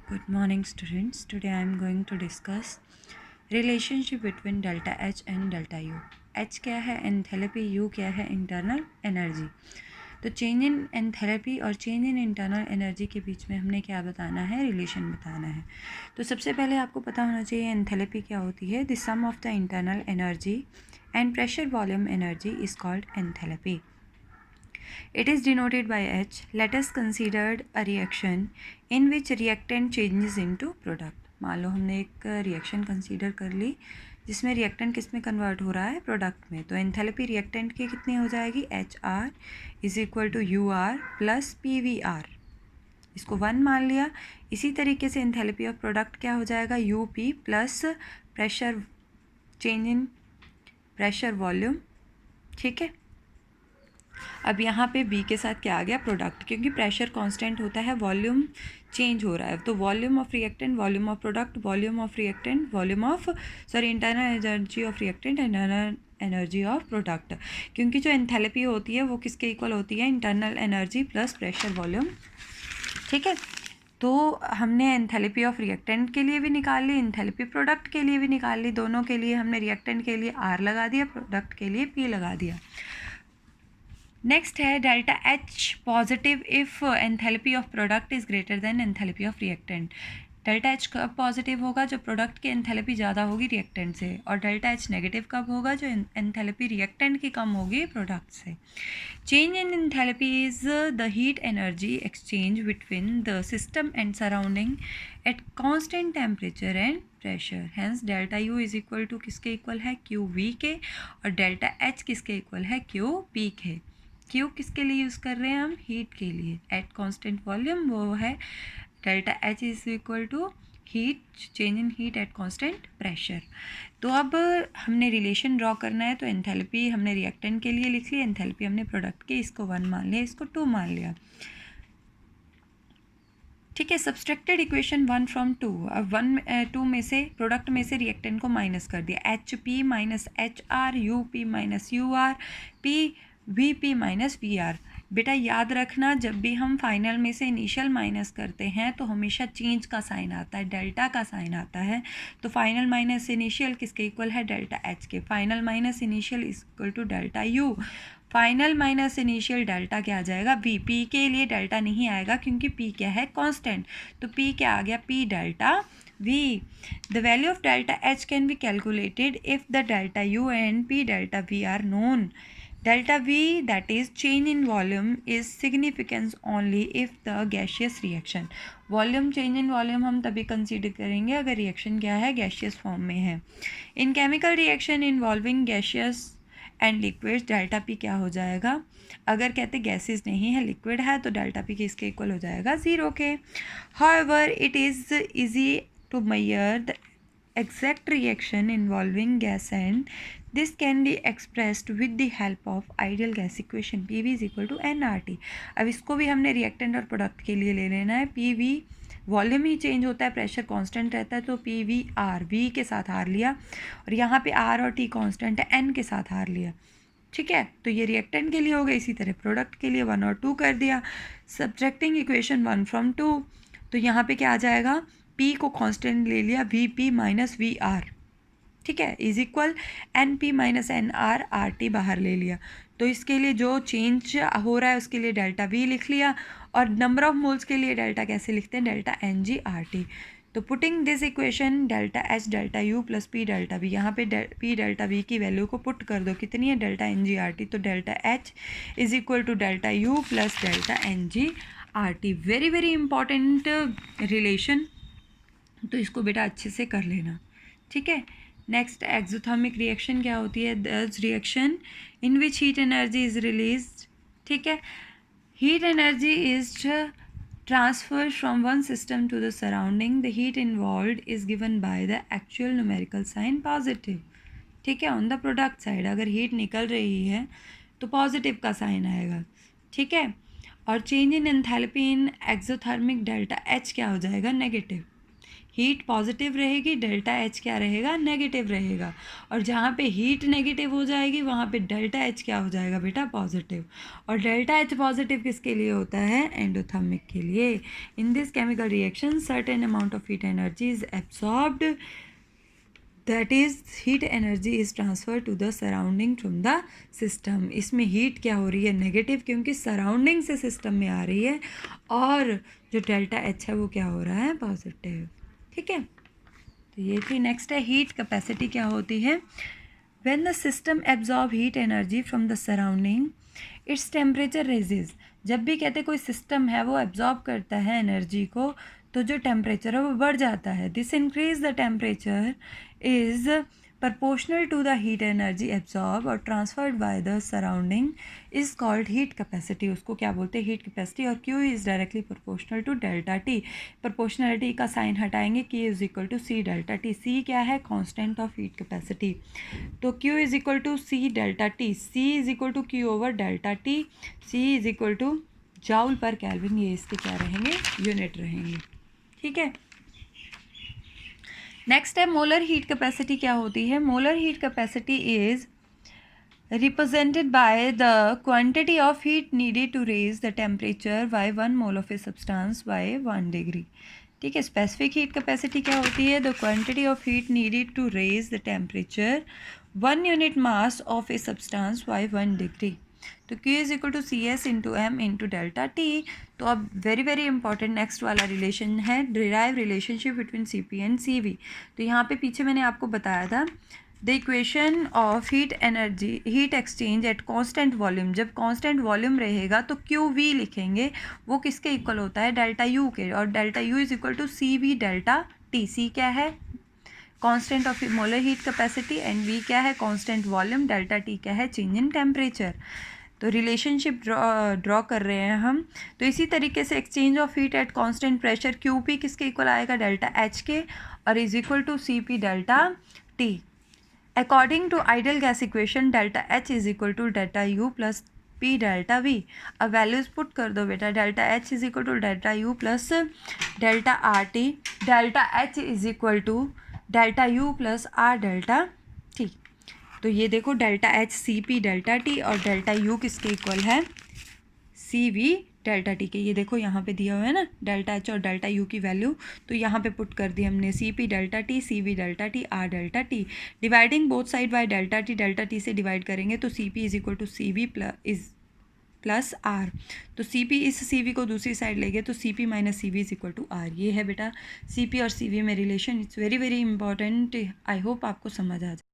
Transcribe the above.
Good morning, students. Today I am going to discuss relationship between delta H and delta U. H क्या है enthalpy, U क्या है internal energy. तो change in enthalpy और change in internal energy के बीच में हमने क्या बताना है, रिलेशन बताना है. तो सबसे पहले आपको पता होना चाहिए एंथैल्पी क्या होती है. The sum of the internal energy and pressure volume energy is called enthalpy. It is denoted by H. Let us consider a reaction in which reactant changes into product. मान लो हमने एक रिएक्शन कंसीडर कर ली जिसमें reactant किस में convert हो रहा है, प्रोडक्ट में. तो एंथैल्पी रिएक्टेंट की कितनी हो जाएगी, H R is equal to U R plus P V R. इसको 1 मान लिया. इसी तरीके से एंथैल्पी ऑफ प्रोडक्ट क्या हो जाएगा, U P plus pressure, change in pressure volume. ठीक है. अब यहाँ पे बी के साथ क्या आ गया, प्रोडक्ट, क्योंकि प्रेशर कांस्टेंट होता है, वॉल्यूम चेंज हो रहा है. तो volume of reactant, volume of product, volume of reactant, volume of internal energy of reactant, internal energy of product. क्योंकि जो एंथैल्पी होती है वो किसके इक्वल होती है, internal energy plus pressure volume. ठीक है. तो हमने एंथैल्पी ऑफ रिएक्टेंट के लिए भी निकाल ली, एंथैल्पी प्रोडक्ट के लिए भी निकाल ली. दोनों के लिए हमने रिएक्टेंट के लिए आर लगा दिया, प्रोडक्ट के लिए पी लगा दिया. नेक्स्ट है delta H positive if enthalpy of product is greater than enthalpy of reactant. Delta H कब पॉजिटिव होगा, जब प्रोडक्ट की एंथैल्पी ज़्यादा होगी रिएक्टेंट से. और डेल्टा एच नेगेटिव कब होगा, जो एंथैल्पी रिएक्टेंट की कम होगी प्रोडक्ट से. Change in enthalpy is the heat energy exchange between the system and surrounding at constant temperature and pressure. Hence delta U is equal to किसके equal है, Q V के. और डेल्टा एच किसके equal है, Q P के. Q किसके लिए use कर रहे हैं हम, हीट के लिए, एट कांस्टेंट वॉल्यूम. वो है delta H is equal to heat, change in heat at constant pressure. तो अब हमने रिलेशन ड्रॉ करना है. तो एंथैल्पी हमने रिएक्टेंट के लिए लिख ली, एंथैल्पी हमने प्रोडक्ट की, इसको 1 मान लिया, इसको 2 मान लिया. ठीक है. Subtracted equation 1 from 2. अब 2 में से, प्रोडक्ट में से रिएक्टेंट को माइनस कर दिया. H P minus H R, U P minus U R, P V P minus V R. बेटा याद रखना, जब भी हम फाइनल में से इनिशियल माइनस करते हैं तो हमेशा चेंज का साइन आता है, डेल्टा का साइन आता है. तो फाइनल माइनस इनिशियल किसके इक्वल है, डेल्टा एच के. Final minus initial is equal to delta U. Final minus initial delta क्या आ जाएगा, वी. पी के लिए डेल्टा नहीं आएगा क्योंकि पी क्या है, कांस्टेंट. तो पी क्या आ गया, P delta V. The value of delta H can be calculated if the delta U and P delta V are known. Delta V, that is change in volume, is significant only if the gaseous reaction. Volume, change in volume हम तभी consider करेंगे अगर reaction क्या है, gaseous form में है. इन chemical reaction involving gaseous and liquid, delta P क्या हो जाएगा, अगर कहते गैसेस नहीं है, लिक्विड है, तो डेल्टा पी किसके इक्वल हो जाएगा, 0 के. However it is easy to measure the exact reaction involving gas, and this can be expressed with the help of ideal gas equation. PV is equal to nRT. अब इसको भी हमने reactant और product के लिए ले लेना है. PV वॉल्यूम ही चेंज होता है, प्रेशर कांस्टेंट रहता है, तो PV R, V के साथ R लिया, और यहाँ पे R और T कांस्टेंट है, N के साथ R लिया. ठीक है. तो ये रिएक्टेंट के लिए हो गया. इसी तरह प्रोडक्ट के लिए 1 और 2 कर दिया. Subtracting equation 1 from 2. तो यहाँ पे क्या आ जाएगा, P को कांस्टेंट ले लिया, V P minus V R. ठीक है. Is equal N P minus N R, R T बाहर ले लिया. तो इसके लिए जो चेंज हो रहा है उसके लिए डेल्टा वी लिख लिया, और नंबर ऑफ मोल्स के लिए डेल्टा कैसे लिखते हैं, delta N G R T. तो putting this equation, delta H delta U plus P delta V, यहाँ पे पी डेल्टा वी की वैल्यू को पुट कर दो, कितनी है, delta N G R T. तो delta H is equal to delta U plus delta N G R T. Very very important relation. तो इसको बेटा अच्छे से कर लेना. ठीक है. नेक्स्ट, एक्सोथर्मिक रिएक्शन क्या होती है, that's reaction in which heat energy is released. ठीक है. Heat energy is transferred from one system to the surrounding. The heat involved is given by the actual numerical sign positive. ठीक है. On the product side अगर heat निकल रही है तो positive का साइन आएगा. ठीक है. और change in enthalpy in exothermic, delta H क्या हो जाएगा, नेगेटिव. हीट पॉजिटिव रहेगी, डेल्टा एच क्या रहेगा, नेगेटिव रहेगा। और जहाँ पे हीट नेगेटिव हो जाएगी वहाँ पे डेल्टा एच क्या हो जाएगा बेटा, पॉजिटिव। और डेल्टा एच पॉजिटिव किसके लिए होता है, एंडोथर्मिक के लिए। In this chemical reaction certain amount of heat energy is absorbed, that is heat energy is transfer to the surrounding from the system. इसमें हीट क्या हो रही है, नेगेटिव, क्योंकि सराउंडिंग से सिस्टम में आ रही है, और जो डेल्टा एच है वो क्या हो रहा है, पॉजिटिव। ठीक है, तो ये थी। नेक्स्ट है हीट कैपेसिटी क्या होती है। When the system absorb heat energy from the surrounding its temperature raises. जब भी कहते कोई सिस्टम है वो एब्जॉर्ब करता है एनर्जी को, तो जो टेम्परेचर है वो बढ़ जाता है। This increase the temperature is proportional to the heat energy absorbed और transferred by the surrounding is called heat capacity। उसको क्या बोलते हैं, heat capacity। और Q is directly proportional to delta T। proportionality का साइन हटाएंगे, Q is equal to C delta T। C क्या है, constant of heat capacity। तो Q is equal to C delta T, C is equal to Q over delta T, C is equal to जॉउल पर kelvin, ये इसके क्या रहेंगे, unit रहेंगे। ठीक है, नेक्स्ट है मोलर हीट कैपेसिटी क्या होती है। Molar heat capacity is represented by the quantity of heat needed to raise the temperature by 1 mole of a substance by 1 degree। ठीक है, स्पेसिफिक हीट कैपेसिटी क्या होती है, the quantity of heat needed to raise the temperature 1 unit mass of a substance by 1 degree. तो Q is equal to C S into M into delta T. तो अब very very important next वाला relation है, derive relationship between C P and C V. तो यहाँ पे पीछे मैंने आपको बताया था the equation of heat energy, heat exchange at constant volume. जब कांस्टेंट वॉल्यूम रहेगा तो क्यू वी लिखेंगे, वो किसके इक्वल होता है, डेल्टा यू के। और delta U is equal to C V delta T. C क्या है, constant of molar heat capacity, and V क्या है, कांस्टेंट वॉल्यूम, डेल्टा टी क्या है, चेंज इन टेम्परेचर। तो रिलेशनशिप ड्रॉ कर रहे हैं हम। तो इसी तरीके से exchange of heat at constant pressure, Q P किसके इक्वल आएगा, डेल्टा एच के, और is equal to C P delta T. According to ideal gas equation delta H is equal to delta U plus P delta V. अब values put कर दो बेटा, delta H is equal to delta U plus delta R T, delta H is equal to delta U plus R delta T. तो ये देखो delta H C P delta T और delta U किसके equal है, C V delta T के। ये देखो यहाँ पे दिया हुआ है ना डेल्टा एच और डेल्टा यू की वैल्यू, तो यहाँ पे पुट कर दी हमने, C P delta T, C V delta T, R delta T. Dividing both side by delta T से डिवाइड करेंगे तो C P is equal to C V plus R. तो सी पी इस सी वी को दूसरी साइड ले गए तो C P minus C V is equal to R. ये है बेटा सी पी और सी वी में relation. It's very very important. I hope आपको समझ आ जाए।